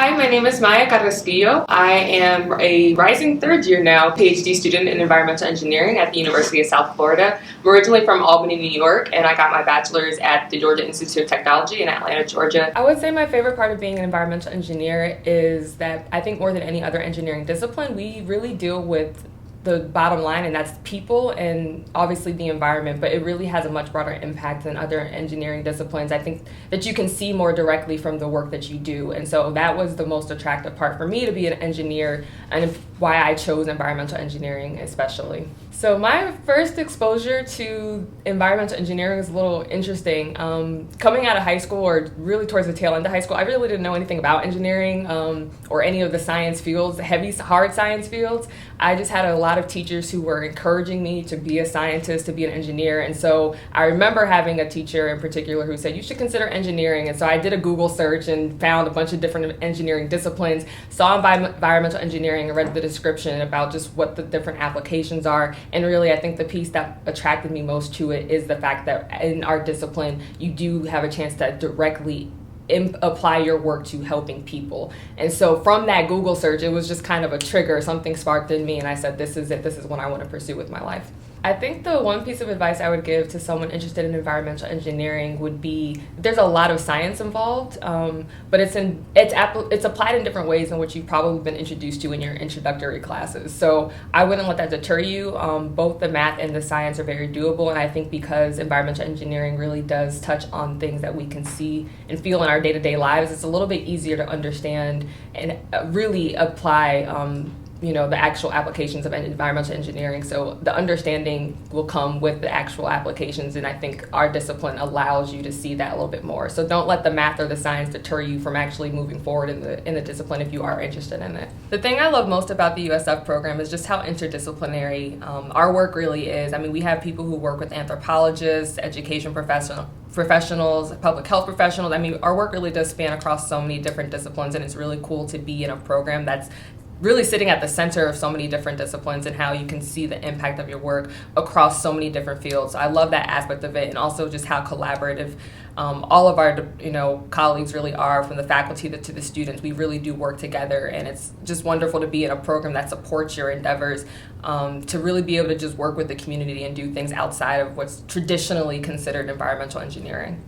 Hi, my name is Maya Carrasquillo. I am a rising third year now PhD student in environmental engineering at the University of South Florida. I'm originally from Albany, New York, and I got my bachelor's at the Georgia Institute of Technology in Atlanta, Georgia. I would say my favorite part of being an environmental engineer is that I think more than any other engineering discipline, we really deal with the bottom line, and that's people and obviously the environment, but it really has a much broader impact than other engineering disciplines. I think that you can see more directly from the work that you do, and so that was the most attractive part for me to be an engineer, and why I chose environmental engineering especially. So my first exposure to environmental engineering was a little interesting. Coming out of high school, or really towards the tail end of high school, I really didn't know anything about engineering or any of the science fields, the heavy, hard science fields. I just had a lot of teachers who were encouraging me to be a scientist, to be an engineer. And so I remember having a teacher in particular who said, you should consider engineering. And so I did a Google search and found a bunch of different engineering disciplines, saw environmental engineering and read the description about just what the different applications are. And really, I think the piece that attracted me most to it is the fact that in our discipline, you do have a chance to directly apply your work to helping people. And so from that Google search, it was just kind of a trigger. Something sparked in me, and I said, this is it. This is what I want to pursue with my life. I think the one piece of advice I would give to someone interested in environmental engineering would be, there's a lot of science involved, but it's applied in different ways in which you've probably been introduced to in your introductory classes. So I wouldn't let that deter you. Both the math and the science are very doable, and I think because environmental engineering really does touch on things that we can see and feel in our day-to-day lives, it's a little bit easier to understand and really apply the actual applications of environmental engineering. So the understanding will come with the actual applications, and I think our discipline allows you to see that a little bit more. So don't let the math or the science deter you from actually moving forward in the discipline if you are interested in it. The thing I love most about the USF program is just how interdisciplinary our work really is. I mean, we have people who work with anthropologists, education professionals, public health professionals. I mean, our work really does span across so many different disciplines, and it's really cool to be in a program that's really sitting at the center of so many different disciplines and how you can see the impact of your work across so many different fields. So I love that aspect of it, and also just how collaborative all of our colleagues really are, from the faculty to the students. We really do work together, and it's just wonderful to be in a program that supports your endeavors, to really be able to just work with the community and do things outside of what's traditionally considered environmental engineering.